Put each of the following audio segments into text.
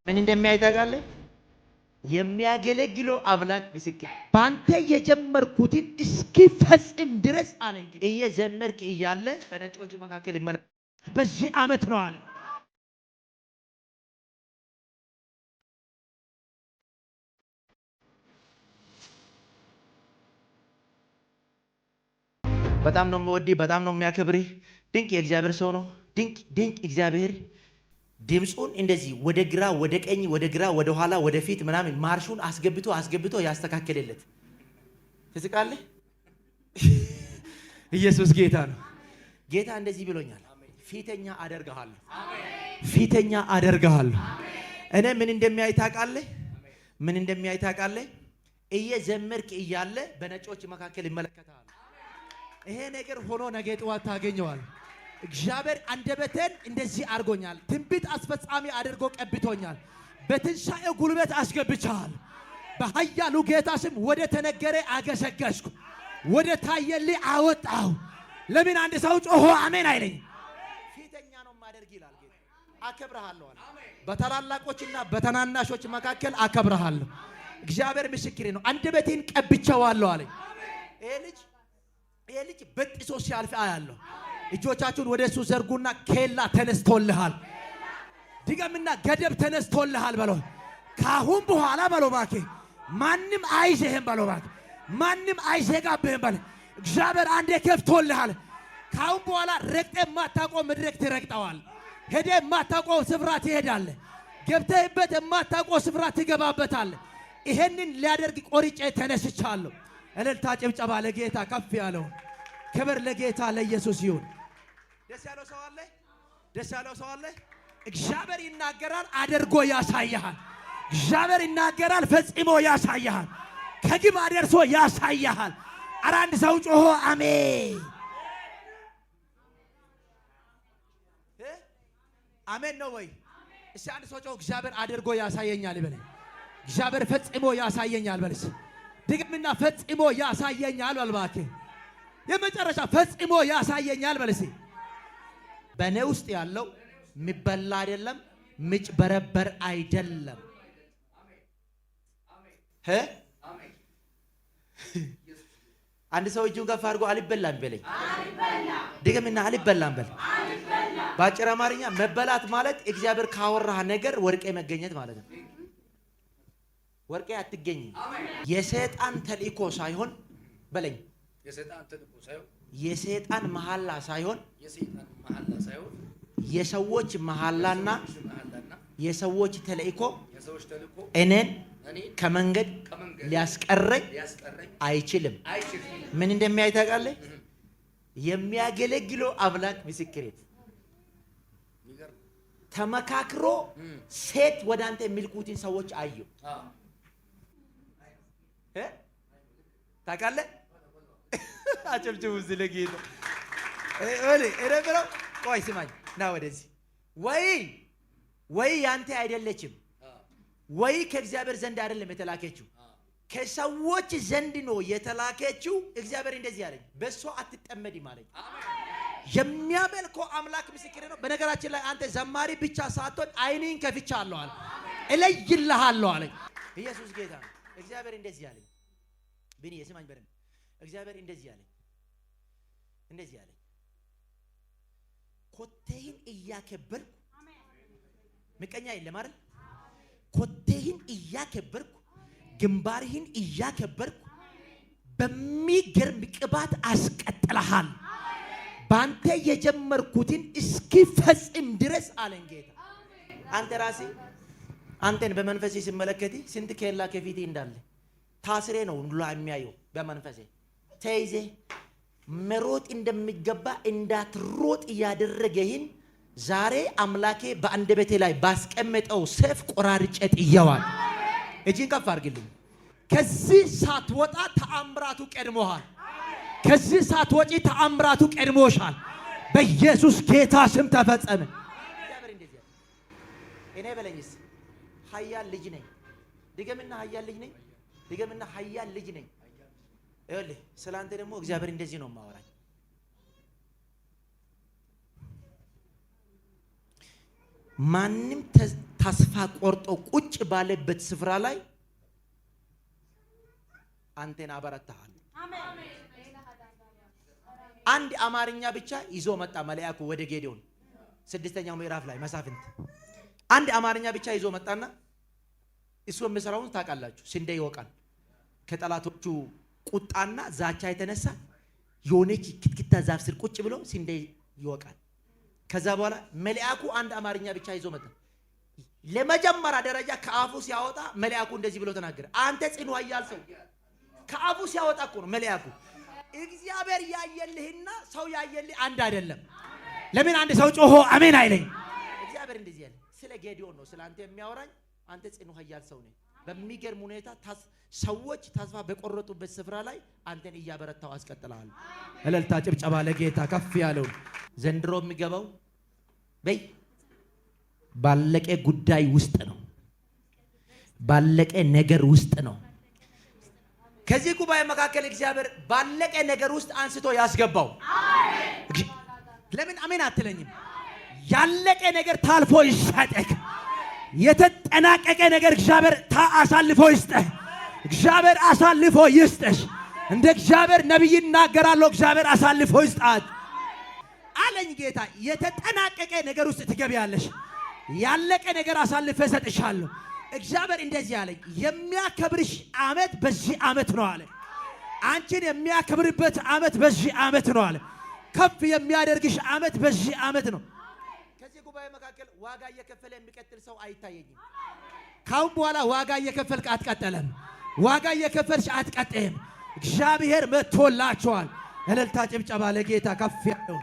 ምን እንደሚያይ ታውቃለህ? የሚያገለግለው አምላክ ምስክር ባንተ የጀመርኩትን እስኪፈጽም ድረስ አለ። እየዘመርክ እያለ በነጮች መካከል በዚህ ዓመት ነው አለ። በጣም ነው የምወድህ፣ በጣም ነው የሚያከብርህ። ድንቅ የእግዚአብሔር ሰው ነው። ድንቅ እግዚአብሔር ድምፁን እንደዚህ ወደ ግራ ወደ ቀኝ ወደ ግራ ወደ ኋላ ወደ ፊት ምናምን ማርሹን አስገብቶ ያስተካከለለት። ትስቃለህ? ኢየሱስ ጌታ ነው። ጌታ እንደዚህ ብሎኛል፣ ፊተኛ አደርግሃለሁ፣ ፊተኛ አደርግሃለሁ። እኔ ምን እንደሚያይ ታውቃለህ? ምን እንደሚያይ ታውቃለህ? እየዘመርክ እያለ በነጮች መካከል ይመለከታል። ይሄ ነገር ሆኖ ነገ ጠዋት ታገኘዋል። እግዚአብሔር አንደበቴን እንደዚህ አድርጎኛል። ትንቢት አስፈጻሚ አድርጎ ቀብቶኛል። በትንሣኤ ጉልበት አስገብቻል። በኃያሉ ጌታ ስም ወደ ተነገረ አገሰገስኩ፣ ወደ ታየልኝ አወጣሁ። ለምን አንድ ሰው ጮሆ አሜን አይለኝ? ፊተኛ ነው ማደርግ ይላል ጌታ። አከብርሃለሁ አለ። በታላላቆችና በተናናሾች መካከል አከብርሃለሁ። እግዚአብሔር ምስክሬ ነው። አንደበቴን ቀብቼዋለሁ አለ። ይሄ ልጅ በጥሶ ሲያልፍ አያለሁ። እጆቻችሁን ወደ እሱ ዘርጉና ኬላ ተነስቶልሃል፣ ድገምና ገደብ ተነስቶልሃል በለው። ካሁን በኋላ በለው እባክህ ማንም አይዘህም በለው። እባክህ ማንም አይዘጋብህም በለው። እግዚአብሔር አንዴ ከፍቶልሃል። ካሁን በኋላ ረግጠህ የማታውቀው መድረክ ትረግጠዋል። ሄደህ የማታውቀው ስፍራ ትሄዳለህ። ገብተህበት የማታውቀው ስፍራ ትገባበታለህ። ይሄንን ሊያደርግ ቆርጬ ተነስቻለሁ። እልልታ ጭብጨባ ለጌታ ከፍ ያለው ክብር ለጌታ ለኢየሱስ ይሁን። ደስ ያለው ሰው አለ? ደስ ያለው ሰው አለ? እግዚአብሔር ይናገራል፣ አድርጎ ያሳያል። እግዚአብሔር ይናገራል፣ ፈጽሞ ያሳያል። ከግብ አደርሶ ያሳያል። ኧረ አንድ ሰው ጮሆ አሜን አሜን ነው ወይ? እስቲ አንድ ሰው ጮሆ እግዚአብሔር አድርጎ ያሳየኛል ይበል። እግዚአብሔር ፈጽሞ ያሳየኛል በልስ። ድግምና ፈጽሞ ያሳየኛል በልባኬ። የመጨረሻ ፈጽሞ ያሳየኛል በልሲ። በእኔ ውስጥ ያለው የሚበላ አይደለም፣ ምጭበረበር አይደለም። አንድ ሰው እጁን ከፍ አድርጎ አልበላም በለኝ። ድገምና አልበላም በል። በአጭር አማርኛ መበላት ማለት እግዚአብሔር ካወራህ ነገር ወርቄ መገኘት ማለት ነው። ወርቄ አትገኝም። የሰይጣን ተልእኮ ሳይሆን በለኝ፣ የሰይጣን መሐላ ሳይሆን የሰዎች መሐላና የሰዎች ተልእኮ እኔን ከመንገድ ሊያስቀረኝ አይችልም። ምን እንደሚያይ ታውቃለህ? የሚያገለግለው አምላክ ምስክሬት ተመካክሮ ሴት ወደ አንተ የሚልኩትን ሰዎች አየሁ። ታውቃለህ? አጨብጭቡ ስለጌታ እኔ ብለው ቆይ ስማኝ ና ወደዚህ። ወይ ያንተ አይደለችም፣ ወይ ከእግዚአብሔር ዘንድ አይደለም የተላከችው፣ ከሰዎች ዘንድ ነው የተላከችው። እግዚአብሔር እንደዚህ አለኝ፣ በእሷ አትጠመድም አለኝ። የሚያመልከው አምላክ ምስክሬ ነው። በነገራችን ላይ አንተ ዘማሪ ብቻ ሳትሆን ዓይንህን ከፍቻለሁ አለ፣ እለይልሃለሁ አለኝ። ኢየሱስ ጌታ ነው። እግዚአብሔር እንደዚህ አለኝ። ብኒ የስማኝ በደንብ። እግዚአብሔር እንደዚህ አለኝ፣ እንደዚህ አለኝ፣ ኮቴህን እያከበርኩ ምቀኛ የለም አይደል? ኮቴህን እያከበርኩ ግንባርህን እያከበርኩ በሚገርም ቅባት አስቀጥለሃል። ባንተ የጀመርኩትን እስኪፈጽም ድረስ አለኝ ጌታ። አንተ ራሴ አንተን በመንፈሴ ሲመለከት ስንት ኬላ ከፊቴ እንዳለ ታስሬ ነው ሁሉ የሚያየው። በመንፈሴ ተይዘ መሮጥ እንደሚገባ እንዳትሮጥ ያደረገህን ዛሬ አምላኬ በአንደበቴ ላይ ባስቀመጠው ሰይፍ ቆራርጬ ጥየዋል። እጅን ከፍ አድርግልኝ። ከዚህ ሳትወጣ ተአምራቱ ቀድሞሃል። ከዚህ ሳትወጪ ተአምራቱ ቀድሞሻል። በኢየሱስ ጌታ ስም ተፈጸመ። እኔ በለኝስ ኃያል ልጅ ነኝ። ድገምና ኃያል ልጅ ነኝ። ድገምና ኃያል ልጅ ነኝ። ይኸውልህ ስላንተ ደግሞ እግዚአብሔር እንደዚህ ነው የማወራኝ። ማንም ተስፋ ቆርጦ ቁጭ ባለበት ስፍራ ላይ አንተን አበረታሃል። አንድ አማርኛ ብቻ ይዞ መጣ መልአኩ ወደ ጌዴዎን 6ኛው ምዕራፍ ላይ መሳፍንት አንድ አማርኛ ብቻ ይዞ መጣና እሱ የሚሰራውን ታውቃላችሁ። ስንዴ ይወቃል። ከጠላቶቹ ቁጣና ዛቻ የተነሳ የሆነች ክትክታ ዛፍ ስር ቁጭ ብሎ ስንዴ ይወቃል። ከዛ በኋላ መልአኩ አንድ አማርኛ ብቻ ይዞ መጣ። ለመጀመሪያ ደረጃ ከአፉ ሲያወጣ መልአኩ እንደዚህ ብሎ ተናገረ። አንተ ጽኑ ኃያል ሰው። ከአፉ ሲያወጣ እኮ ነው መልአኩ። እግዚአብሔር ያየልህና ሰው ያየልህ አንድ አይደለም። ለምን አንድ ሰው ጮሆ አሜን አይለኝ? እግዚአብሔር እንደዚህ ያለ ስለ ጌዴዎን ነው ስለ አንተ የሚያወራኝ። አንተ ጽኑ ኃያል ሰው ነህ። በሚገርም ሁኔታ ሰዎች ተስፋ በቆረጡበት ስፍራ ላይ አንተን እያበረታው አስቀጥላል። እልልታ ጭብጨባ ለጌታ ከፍ ያለው። ዘንድሮ የሚገባው በይ ባለቀ ጉዳይ ውስጥ ነው። ባለቀ ነገር ውስጥ ነው። ከዚህ ጉባኤ መካከል እግዚአብሔር ባለቀ ነገር ውስጥ አንስቶ ያስገባው። ለምን አሜን አትለኝም? ያለቀ ነገር ታልፎ ይሰጠክ። የተጠናቀቀ ነገር እግዚአብሔር አሳልፎ ይስጠህ። እግዚአብሔር አሳልፎ ይስጠሽ። እንደ እግዚአብሔር ነብይ እናገራለሁ። እግዚአብሔር አሳልፎ ይስጣት አለኝ ጌታ። የተጠናቀቀ ነገር ውስጥ ትገቢያለሽ። ያለቀ ነገር አሳልፈ ሰጥሻለሁ። እግዚአብሔር እንደዚህ አለኝ፣ የሚያከብርሽ አመት በዚህ አመት ነው አለ። አንቺን የሚያከብርበት አመት በዚህ አመት ነው አለ። ከፍ የሚያደርግሽ አመት በዚህ አመት ነው። ከዚህ ጉባኤ መካከል ዋጋ እየከፈለ የሚቀጥል ሰው አይታየኝም። ካሁን በኋላ ዋጋ እየከፈልክ አትቀጥለም። ዋጋ እየከፈልሽ አትቀጥም። እግዚአብሔር መጥቶላችኋል። እልልታ ጭብጨባ ለጌታ ከፍ ያለው።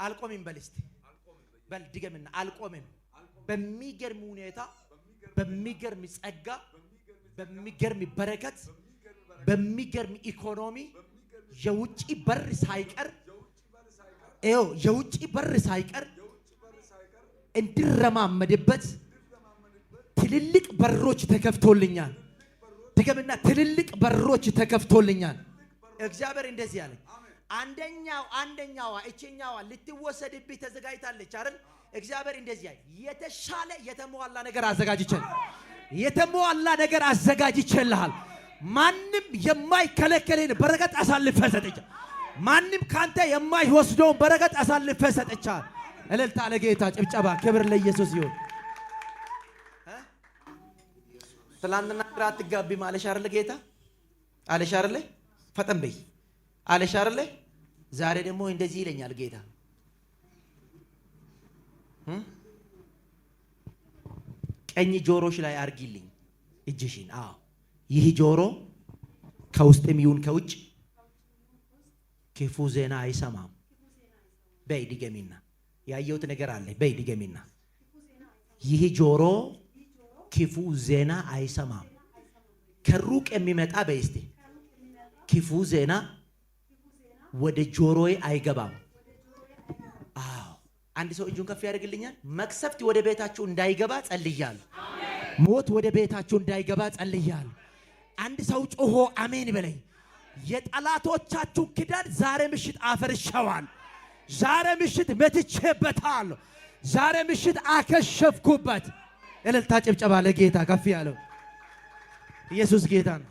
አልቆምም በል እስቲ በል ድገምና አልቆምም። በሚገርም ሁኔታ በሚገርም ጸጋ በሚገርም በረከት በሚገርም ኢኮኖሚ የውጪ በር ሳይቀር የውጪ በር ሳይቀር እንድረማመድበት ትልልቅ በሮች ተከፍቶልኛል። ድገምና ትልልቅ በሮች ተከፍቶልኛል። እግዚአብሔር እንደዚህ ያለ አንደኛዋ እቺኛዋ ልትወሰድብህ ተዘጋጅታለች አይደል? እግዚአብሔር እንደዚህ ያለ የተሻለ የተሟላ ነገር አዘጋጅቻለሁ። የተሟላ ነገር አዘጋጅቻለሁ። ማንም የማይከለከልህን በረከት አሳልፈ ሰጥቻለሁ። ማንም ካንተ የማይወስደውን በረከት አሳልፈ ሰጥቻለሁ። እልልታ ለጌታ ጭብጨባ ክብር ለኢየሱስ ይሁን። ትላንትና ግራ አትጋቢም አለሽ አይደል? ጌታ አለሽ አይደል? ፈጠን በይ አለሽ አይደል? ዛሬ ደግሞ እንደዚህ ይለኛል ጌታ፣ ቀኝ ጆሮሽ ላይ አርጊልኝ እጅሽን። አዎ ይህ ጆሮ ከውስጥም ይሁን ከውጭ ክፉ ዜና አይሰማም። በይ ድገሚና፣ ያየሁት ነገር አለ። በይ ድገሚና፣ ይህ ጆሮ ክፉ ዜና አይሰማም። ከሩቅ የሚመጣ በይስቲ ክፉ ዜና ወደ ጆሮዬ አይገባም። አዎ አንድ ሰው እጁን ከፍ ያደርግልኛል። መቅሰፍት ወደ ቤታችሁ እንዳይገባ ጸልያለሁ። ሞት ወደ ቤታችሁ እንዳይገባ ጸልያለሁ። አንድ ሰው ጮሆ አሜን በለኝ። የጠላቶቻችሁ ክዳን ዛሬ ምሽት አፈርሻዋል። ዛሬ ምሽት መትቼበታለሁ። ዛሬ ምሽት አከሸፍኩበት። እልልታ ጭብጨባ ለጌታ ከፍ ያለው። ኢየሱስ ጌታ ነው።